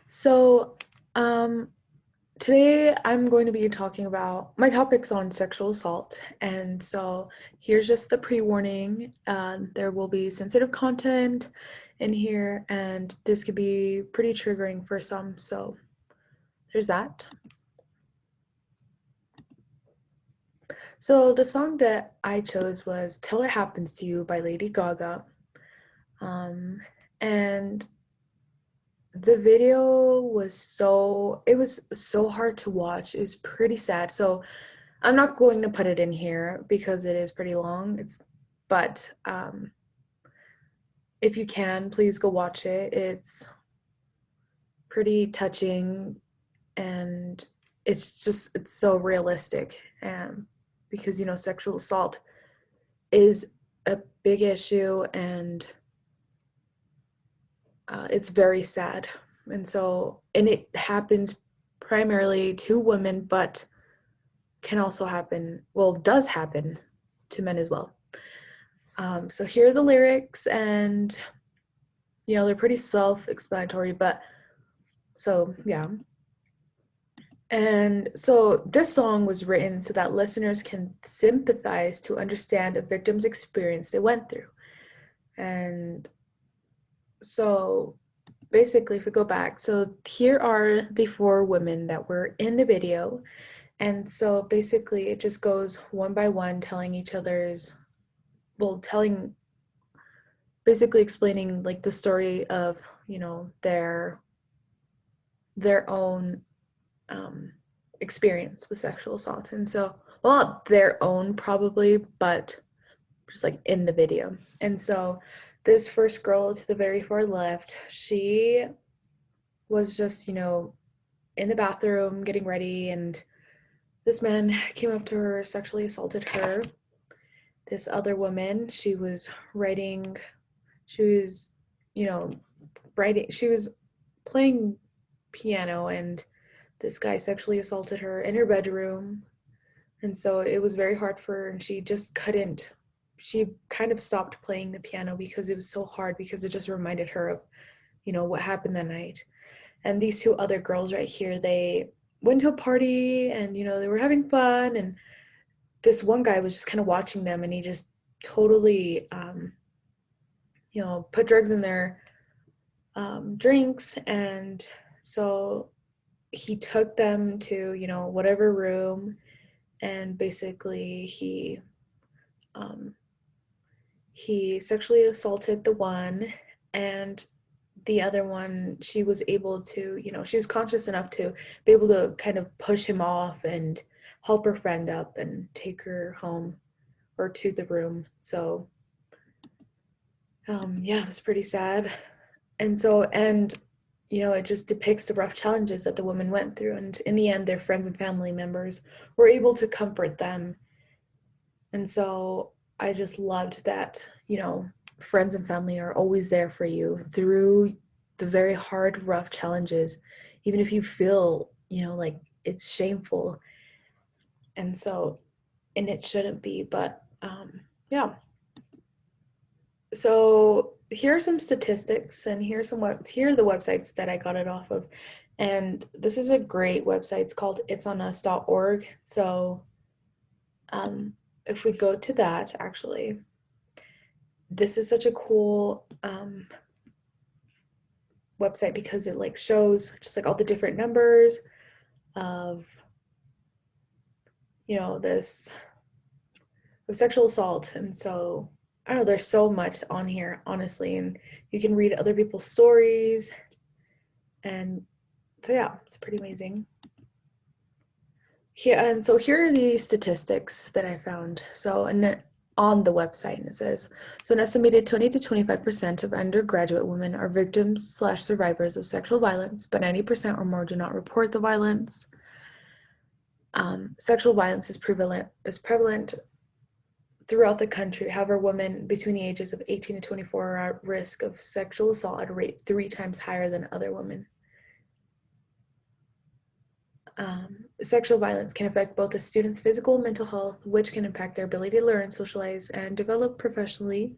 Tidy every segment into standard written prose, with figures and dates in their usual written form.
So, um, today I'm going to be talking about my topics on sexual assault. And so, here's just the pre warning. There will be sensitive content in here, and this could be pretty triggering for some. So, there's that. So, the song that I chose was Till It Happens to You by Lady Gaga. Um, and the video it was so hard to watch. It was pretty sad. So, I'm not going to put it in here because it is pretty long. But if you can, please go watch it. It's pretty touching and it's so realistic. And because sexual assault is a big issue and it's very sad. And it happens primarily to women, but can also happen, well, does happen to men as well. So here are the lyrics, and they're pretty self-explanatory, but so yeah. And so this song was written so that listeners can sympathize to understand a victim's experience they went through. And so basically, if we go back, so here are the four women that were in the video. And so basically, it just goes one by one, telling each other's, well, telling basically explaining like the story of their own um, experience with sexual assault. And so, well, not their own probably, but just like in the video. And so this first girl to the very far left, she was just in the bathroom getting ready, and this man came up to her, sexually assaulted her. This other woman, she was you know writing she was playing piano, and this guy sexually assaulted her in her bedroom. And so it was very hard for her, and she just couldn't. She kind of stopped playing the piano because it was so hard, because it just reminded her of, what happened that night. And these two other girls right here, they went to a party, and, they were having fun. And this one guy was just kind of watching them, and he just totally, put drugs in their drinks. And so he took them to, whatever room, and basically um, he sexually assaulted the one, and the other one, she was able to, she was conscious enough to be able to kind of push him off and help her friend up and take her home or to the room. So, yeah, it was pretty sad. And it just depicts the rough challenges that the women went through. And in the end, their friends and family members were able to comfort them. And so I just loved that, friends and family are always there for you through the very hard, rough challenges, even if you feel, like it's shameful. And so, and it shouldn't be, but yeah. So here are some statistics, and here are the websites that I got it off of. And this is a great website. It's called itsonus.org. So if we go to that, actually, this is such a cool website because it like shows just like all the different numbers of this of sexual assault. And so I don't know, there's so much on here, honestly, and you can read other people's stories. And so yeah, it's pretty amazing. Here are the statistics that I found. On the website, and it says, so an estimated 20 to 25% of undergraduate women are victims/survivors of sexual violence, but 90% or more do not report the violence. Sexual violence is prevalent throughout the country. However, women between the ages of 18 to 24 are at risk of sexual assault at a rate 3 times higher than other women. Sexual violence can affect both a student's physical and mental health, which can impact their ability to learn, socialize, and develop professionally.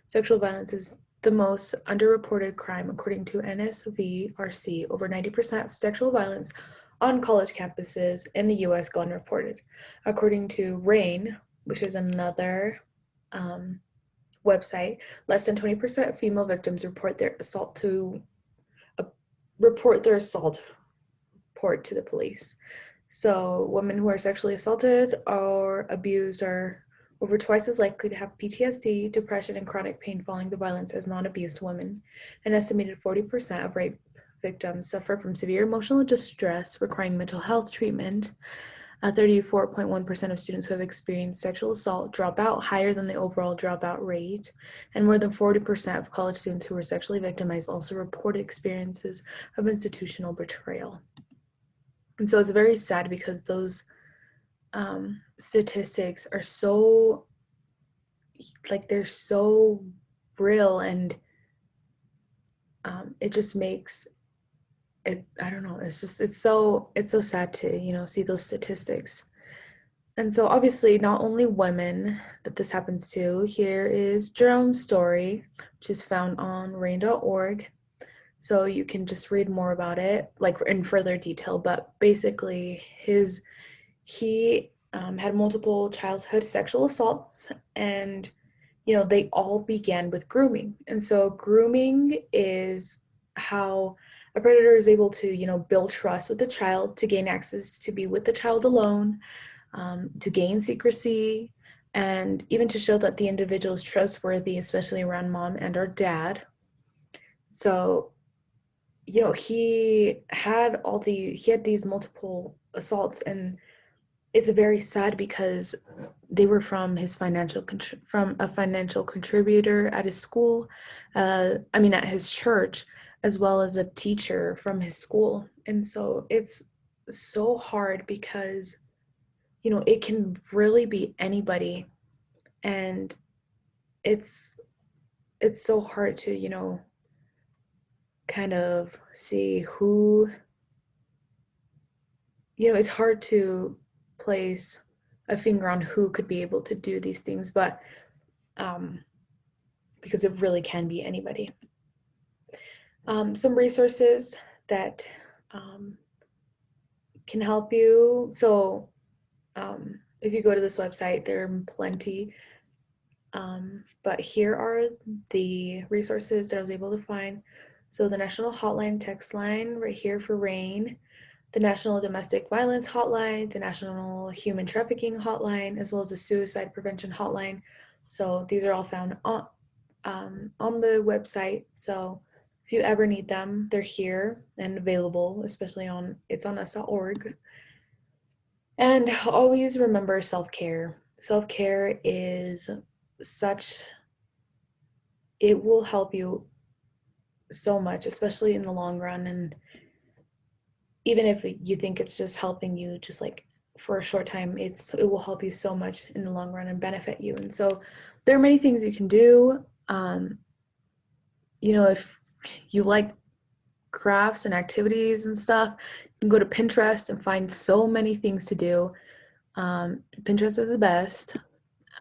Sexual violence is the most underreported crime, according to NSVRC. Over 90% of sexual violence on college campuses in the US go unreported. According to RAINN, which is another website, less than 20% of female victims uh, report their assault report to the police. So women who are sexually assaulted or abused are over twice as likely to have PTSD, depression, and chronic pain following the violence as non-abused women. An estimated 40% of rape victims suffer from severe emotional distress requiring mental health treatment. 34.1% of students who have experienced sexual assault drop out, higher than the overall dropout rate. And more than 40% of college students who were sexually victimized also reported experiences of institutional betrayal. And so it's very sad because those statistics are so, like, they're so real, and it just makes it, I don't know, it's so sad to, see those statistics. And so obviously not only women that this happens to. Here is Jerome's story, which is found on rain.org. So you can just read more about it, like in further detail. But basically, he had multiple childhood sexual assaults, and they all began with grooming. And so grooming is how a predator is able to build trust with the child, to gain access to be with the child alone, to gain secrecy, and even to show that the individual is trustworthy, especially around mom and or dad. So he had these multiple assaults, and it's very sad because they were from from a financial contributor at his school, at his church, as well as a teacher from his school. And so it's so hard because it can really be anybody, and it's so hard to kind of see who, it's hard to place a finger on who could be able to do these things, but because it really can be anybody. Some resources that can help you. So if you go to this website, there are plenty. But here are the resources that I was able to find. So the National Hotline text line right here for RAINN, the National Domestic Violence Hotline, the National Human Trafficking Hotline, as well as the Suicide Prevention Hotline. So these are all found on the website. So if you ever need them, they're here and available, especially it's on us.org. And always remember self-care. Self-care is it will help you so much, especially in the long run. And even if you think it's just helping you just like for a short time, it will help you so much in the long run and benefit you. And so there are many things you can do. If you like crafts and activities and stuff, you can go to Pinterest and find so many things to do. Pinterest is the best.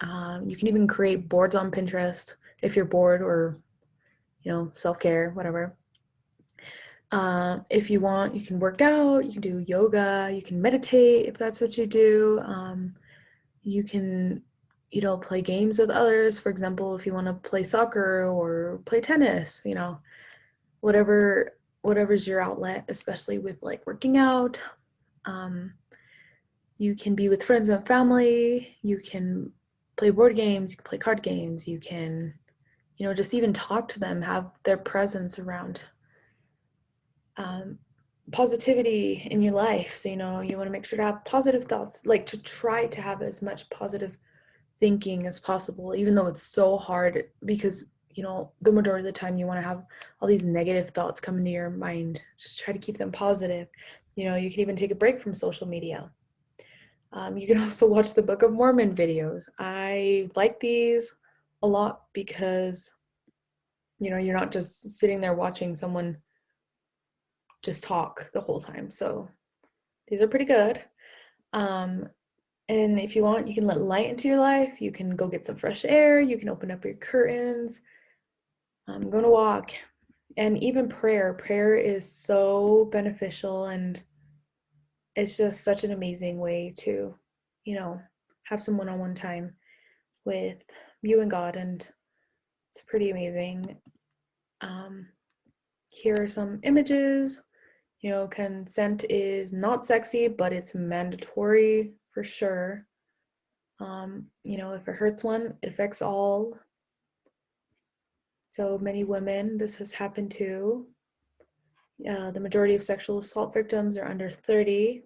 You can even create boards on Pinterest if you're bored, or self-care, whatever. If you want, you can work out, you can do yoga, you can meditate if that's what you do. You can play games with others. For example, if you want to play soccer or play tennis, whatever's your outlet, especially with like working out. You can be with friends and family. You can play board games, you can play card games, you can just even talk to them, have their presence around. Positivity in your life. So you want to make sure to have positive thoughts, like to try to have as much positive thinking as possible, even though it's so hard, because the majority of the time you want to have all these negative thoughts come into your mind. Just try to keep them positive. You can even take a break from social media. You can also watch the Book of Mormon videos. I like these a lot because you're not just sitting there watching someone just talk the whole time. So these are pretty good. And if you want, you can let light into your life. You can go get some fresh air. You can open up your curtains. I'm going to walk. And even prayer is so beneficial, and it's just such an amazing way to, you know, have some one-on-one time with you and God, and it's pretty amazing. Um, Here are some images. You know, consent is not sexy, but it's mandatory for sure. You know, if it hurts one, it affects all. So many women this has happened to. The majority of sexual assault victims are under 30,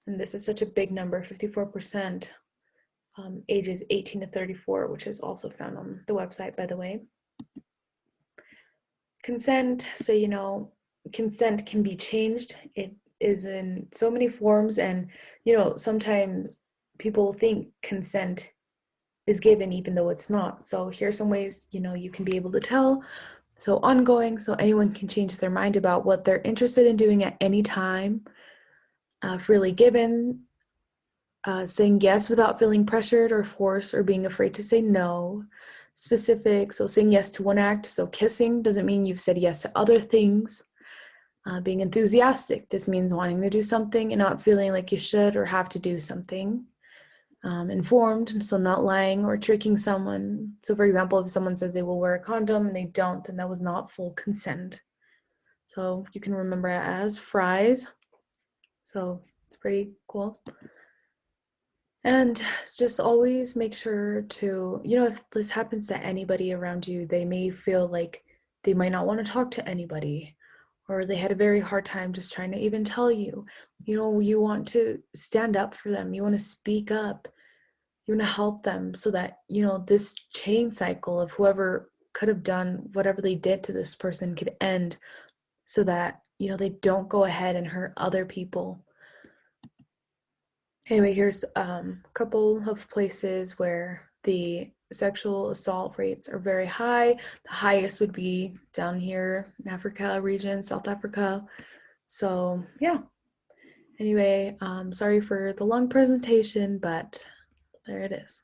and this is such a big number, 54%, ages 18 to 34, which is also found on the website, by the way. Consent, so you know, consent can be changed. It is in so many forms, and you know, sometimes people think consent is given even though it's not. So here's some ways, you know, you can be able to tell. So ongoing, so anyone can change their mind about what they're interested in doing at any time. Freely given, saying yes without feeling pressured or forced or being afraid to say no. Specific, so saying yes to one act, so kissing doesn't mean you've said yes to other things. Being enthusiastic, this means wanting to do something and not feeling like you should or have to do something. Informed, so not lying or tricking someone. So for example, if someone says they will wear a condom and they don't, then that was not full consent. So you can remember it as fries. So it's pretty cool. And just always make sure to, you know, if this happens to anybody around you, they may feel like they might not want to talk to anybody, or they had a very hard time just trying to even tell you. You know, you want to stand up for them, you want to speak up, you want to help them so that, you know, this chain cycle of whoever could have done whatever they did to this person could end, so that, you know, they don't go ahead and hurt other people. Anyway, here's a couple of places where the sexual assault rates are very high. The highest would be down here in Africa region, South Africa. So yeah. Anyway, sorry for the long presentation, but there it is.